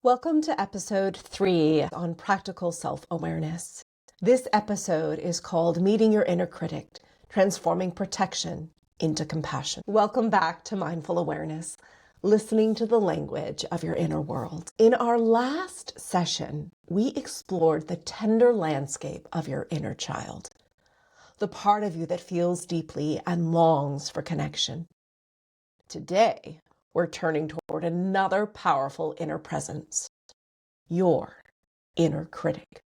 Welcome to episode 3 on practical self-awareness. This episode is called Meeting Your Inner Critic, Transforming Protection into Compassion. Welcome back to Mindful Awareness, listening to the language of your inner world. In our last session, we explored the tender landscape of your inner child, the part of you that feels deeply and longs for connection. Today, we're turning toward another powerful inner presence, your inner critic.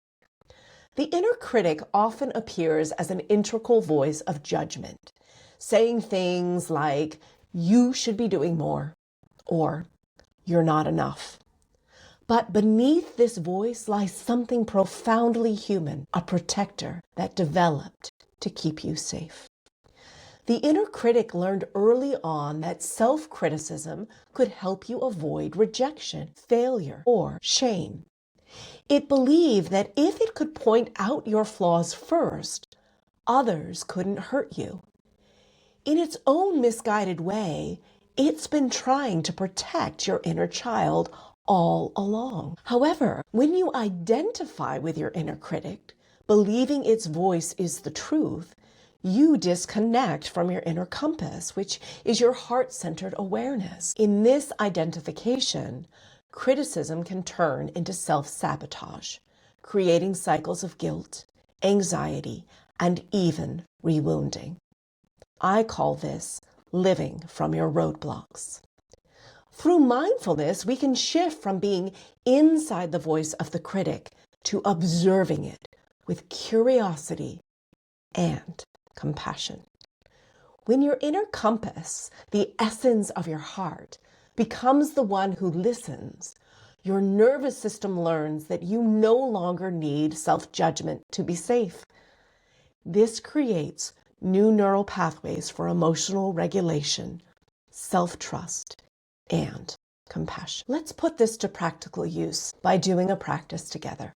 The inner critic often appears as an integral voice of judgment, saying things like, you should be doing more, or you're not enough. But beneath this voice lies something profoundly human, a protector that developed to keep you safe. The inner critic learned early on that self-criticism could help you avoid rejection, failure, or shame. It believed that if it could point out your flaws first, others couldn't hurt you. In its own misguided way, it's been trying to protect your inner child all along. However, when you identify with your inner critic, believing its voice is the truth, you disconnect from your inner compass, which is your heart-centered awareness. In this identification, criticism can turn into self-sabotage, creating cycles of guilt, anxiety, and even rewounding. I call this living from your roadblocks. Through mindfulness, we can shift from being inside the voice of the critic to observing it with curiosity and compassion. When your inner compass, the essence of your heart, becomes the one who listens, your nervous system learns that you no longer need self-judgment to be safe. This creates new neural pathways for emotional regulation, self-trust, and compassion. Let's put this to practical use by doing a practice together.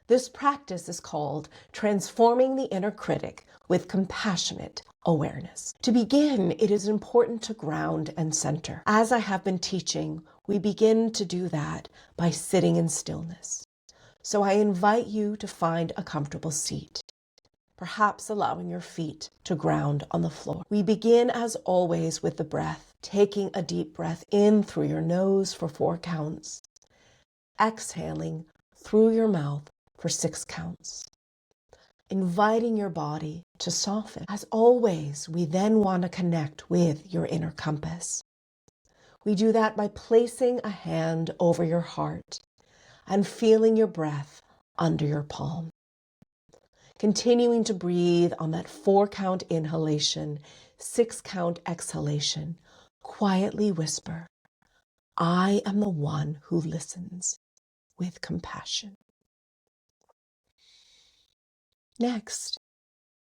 This practice is called Transforming the Inner Critic with Compassionate Awareness. To begin, it is important to ground and center. As I have been teaching, we begin to do that by sitting in stillness. So I invite you to find a comfortable seat, perhaps allowing your feet to ground on the floor. We begin, as always, with the breath, taking a deep breath in through your nose for 4 counts, exhaling through your mouth for 6 counts, inviting your body to soften. As always, we then want to connect with your inner compass. We do that by placing a hand over your heart and feeling your breath under your palm. Continuing to breathe on that 4-count inhalation, 6-count exhalation, quietly whisper, I am the one who listens with compassion. Next,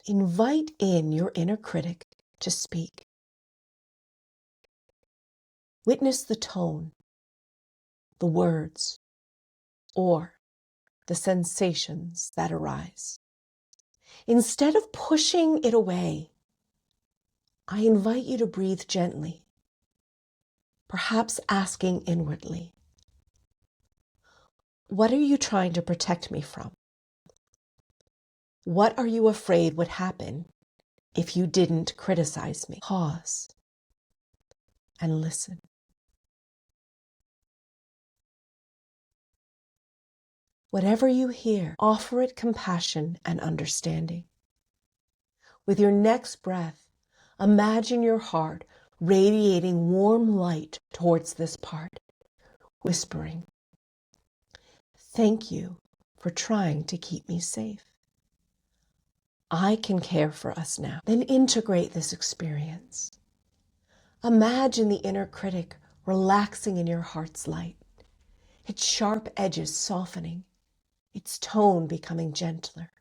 invite in your inner critic to speak. Witness the tone, the words, or the sensations that arise. Instead of pushing it away, I invite you to breathe gently, perhaps asking inwardly, what are you trying to protect me from? What are you afraid would happen if you didn't criticize me? Pause and listen. Whatever you hear, offer it compassion and understanding. With your next breath, imagine your heart radiating warm light towards this part, whispering, thank you for trying to keep me safe. I can care for us now. Then integrate this experience. Imagine the inner critic relaxing in your heart's light, its sharp edges softening, its tone becoming gentler.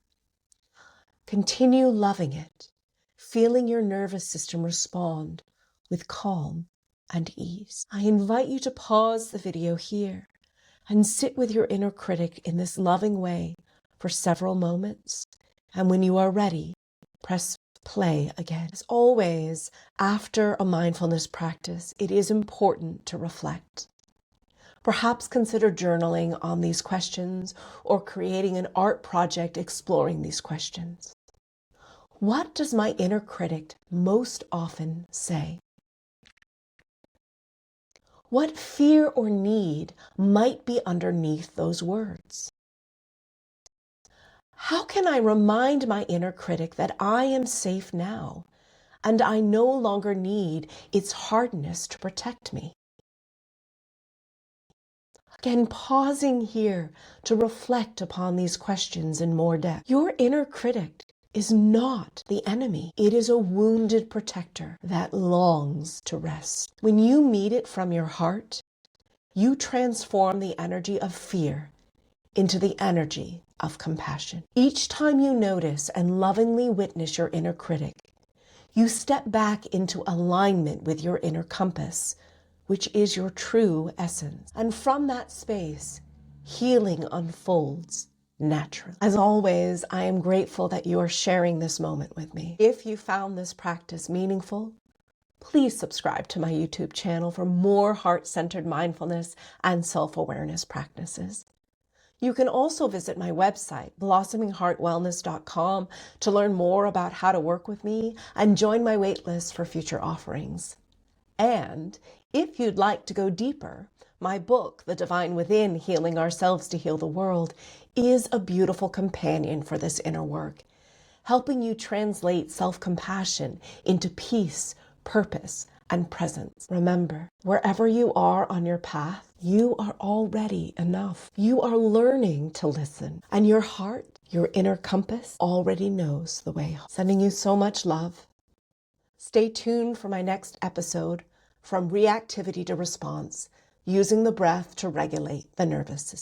Continue loving it, feeling your nervous system respond with calm and ease. I invite you to pause the video here and sit with your inner critic in this loving way for several moments. And when you are ready, press play again. As always, after a mindfulness practice, it is important to reflect. Perhaps consider journaling on these questions or creating an art project exploring these questions. What does my inner critic most often say? What fear or need might be underneath those words? How can I remind my inner critic that I am safe now and I no longer need its hardness to protect me? Again, pausing here to reflect upon these questions in more depth. Your inner critic is not the enemy. It is a wounded protector that longs to rest. When you meet it from your heart, you transform the energy of fear into the energy of compassion. Each time you notice and lovingly witness your inner critic, you step back into alignment with your inner compass, which is your true essence. And from that space, healing unfolds naturally. As always, I am grateful that you are sharing this moment with me. If you found this practice meaningful, please subscribe to my YouTube channel for more heart-centered mindfulness and self-awareness practices. You can also visit my website, blossomingheartwellness.com, to learn more about how to work with me and join my waitlist for future offerings. And if you'd like to go deeper, my book, The Divine Within, Healing Ourselves to Heal the World, is a beautiful companion for this inner work, helping you translate self-compassion into peace, purpose, and presence. Remember, wherever you are on your path, you are already enough. You are learning to listen, and your heart, your inner compass, already knows the way home. Sending you so much love. Stay tuned for my next episode, From Reactivity to Response, using the breath to regulate the nervous system.